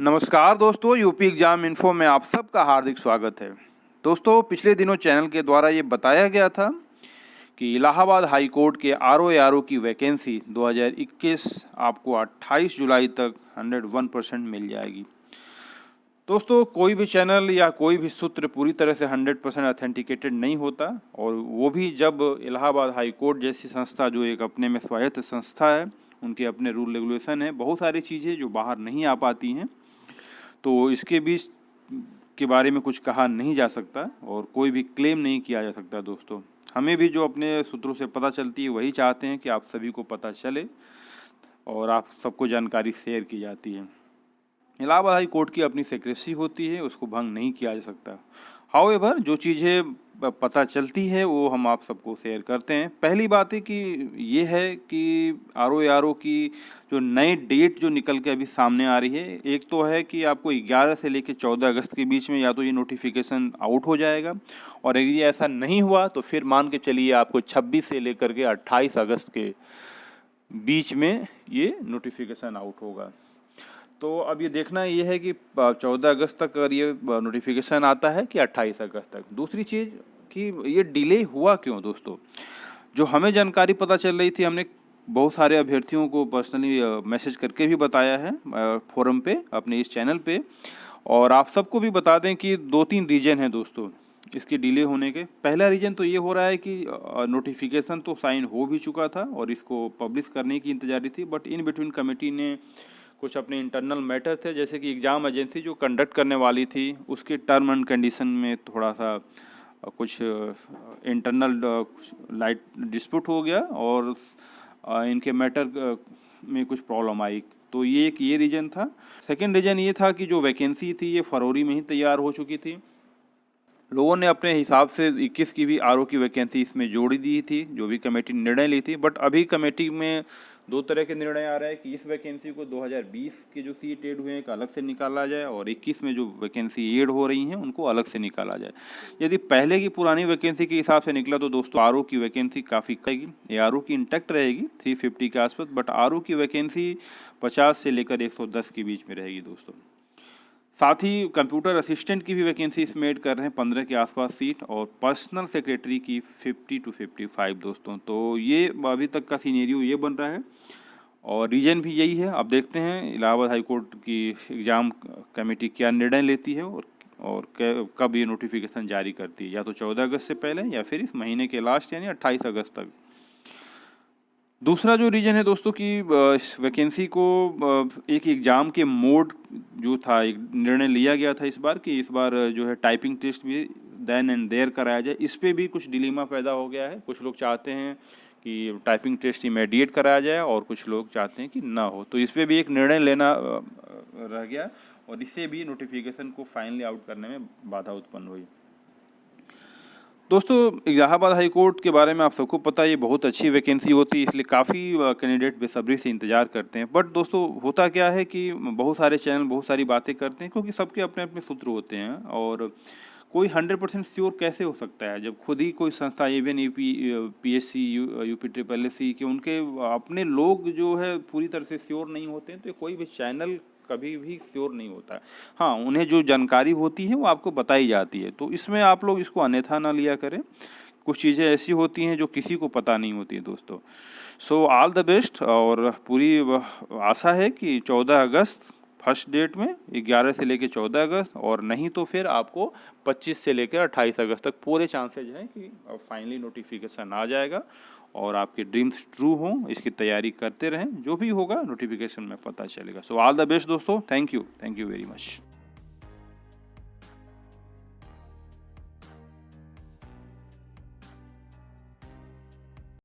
नमस्कार दोस्तों, UP exam info में आप सबका हार्दिक स्वागत है। दोस्तों, पिछले दिनों चैनल के द्वारा ये बताया गया था कि इलाहाबाद हाई कोर्ट के आरओ की वैकेंसी 2021 आपको 28 जुलाई तक 101% मिल जाएगी। दोस्तों, कोई भी चैनल या कोई भी सूत्र पूरी तरह से 100% ऑथेंटिकेटेड नहीं होता, और वो भी जब इलाहाबाद हाई कोर्ट जैसी संस्था जो एक अपने में स्वायत्त संस्था है, उनके अपने रूल रेगुलेशन है, बहुत सारी चीज़ें जो बाहर नहीं आ पाती हैं, तो इसके बीच के बारे में कुछ कहा नहीं जा सकता और कोई भी क्लेम नहीं किया जा सकता। दोस्तों, हमें भी जो अपने सूत्रों से पता चलती है वही चाहते हैं कि आप सभी को पता चले और आप सबको जानकारी शेयर की जाती है। इलाहाबाद हाई कोर्ट की अपनी सेक्रेसी होती है, उसको भंग नहीं किया जा सकता। हाउएवर, जो चीज़ें पता चलती है वो हम आप सबको शेयर करते हैं। पहली बात है कि ये है कि आरओ की जो नई डेट जो निकल के अभी सामने आ रही है, एक तो है कि आपको 11 से लेकर 14 अगस्त के बीच में या तो ये नोटिफिकेशन आउट हो जाएगा, और अगर ये ऐसा नहीं हुआ तो फिर मान के चलिए आपको 26 से लेकर के 28 अगस्त के बीच में ये नोटिफिकेशन आउट होगा। तो अब ये देखना ये है कि 14 अगस्त तक अगर ये नोटिफिकेशन आता है कि 28 अगस्त तक। दूसरी चीज़ कि ये डिले हुआ क्यों। दोस्तों, जो हमें जानकारी पता चल रही थी, हमने बहुत सारे अभ्यर्थियों को पर्सनली मैसेज करके भी बताया है फोरम पे, अपने इस चैनल पे, और आप सबको भी बता दें कि 2-3 रीज़न हैं दोस्तों इसके डिले होने के। पहला रीज़न तो ये हो रहा है कि नोटिफिकेशन तो साइन हो भी चुका था और इसको पब्लिश करने की इंतजारी थी, बट इन बिटवीन कमेटी ने कुछ अपने इंटरनल मैटर थे, जैसे कि एग्ज़ाम एजेंसी जो कंडक्ट करने वाली थी उसके टर्म एंड कंडीशन में थोड़ा सा कुछ इंटरनल लाइट डिस्प्यूट हो गया और इनके मैटर में कुछ प्रॉब्लम आई। तो ये रीज़न था। सेकंड रीज़न ये था कि जो वैकेंसी थी ये फरवरी में ही तैयार हो चुकी थी। लोगों ने अपने हिसाब से 21 की भी आरओ की वैकेंसी इसमें जोड़ी दी थी, जो भी कमेटी ने निर्णय ली थी। बट अभी कमेटी में दो तरह के निर्णय आ रहा है कि इस वैकेंसी को 2020 के जो सीट ऐड हुए हैं अलग से निकाला जाए, और 21 में जो वैकेंसी ऐड हो रही हैं उनको अलग से निकाला जाए। यदि पहले की पुरानी वैकेंसी के हिसाब से निकला तो दोस्तों आरओ की वैकेंसी काफ़ी कहेगी। आरओ की इंटैक्ट रहेगी 350 के आसपास, बट आरओ की वैकेंसी 50 से लेकर 110 के बीच में रहेगी दोस्तों। साथ ही कंप्यूटर असिस्टेंट की भी वैकेंसी इसमें ऐड कर रहे हैं 15 के आसपास सीट, और पर्सनल सेक्रेटरी की 50 to 55 दोस्तों। तो ये अभी तक का सीनेरियो ये बन रहा है, और रीजन भी यही है। अब देखते हैं इलाहाबाद हाई कोर्ट की एग्ज़ाम कमेटी क्या निर्णय लेती है और कब ये नोटिफिकेशन जारी करती है, या तो 14 अगस्त से पहले या फिर इस महीने के लास्ट यानी 28 अगस्त तक। दूसरा जो रीज़न है दोस्तों कि वैकेंसी को एक एग्ज़ाम के मोड जो था, एक निर्णय लिया गया था इस बार कि इस बार जो है टाइपिंग टेस्ट भी देन एंड देयर कराया जाए। इस पे भी कुछ डिलेमा पैदा हो गया है। कुछ लोग चाहते हैं कि टाइपिंग टेस्ट इमीडिएट कराया जाए और कुछ लोग चाहते हैं कि ना हो, तो इस पर भी एक निर्णय लेना रह गया, और इससे भी नोटिफिकेशन को फाइनली आउट करने में बाधा उत्पन्न हुई। दोस्तों, इलाहाबाद हाई कोर्ट के बारे में आप सबको पता है ये बहुत अच्छी वैकेंसी होती है, इसलिए काफ़ी कैंडिडेट बेसब्री से इंतज़ार करते हैं। बट दोस्तों, होता क्या है कि बहुत सारे चैनल बहुत सारी बातें करते हैं, क्योंकि सबके अपने अपने सूत्र होते हैं, और कोई 100% श्योर कैसे हो सकता है जब खुद ही कोई संस्था इवन PSC UP SSC के उनके अपने लोग जो है पूरी तरह से श्योर नहीं होते हैं, तो कोई भी चैनल कभी भी श्योर नहीं होता है। हाँ, उन्हें जो जानकारी होती है वो आपको बताई जाती है, तो इसमें आप लोग इसको अन्यथा ना लिया करें। कुछ चीज़ें ऐसी होती हैं जो किसी को पता नहीं होती है दोस्तों। सो ऑल द बेस्ट, और पूरी आशा है कि 14 अगस्त फर्स्ट डेट में, 11 से लेकर 14 अगस्त, और नहीं तो फिर आपको 25 से लेकर 28 अगस्त तक पूरे चांसेज हैं कि फाइनली नोटिफिकेशन आ जाएगा और आपके ड्रीम्स ट्रू हों। इसकी तैयारी करते रहें, जो भी होगा नोटिफिकेशन में पता चलेगा। सो ऑल द बेस्ट दोस्तों, थैंक यू वेरी मच।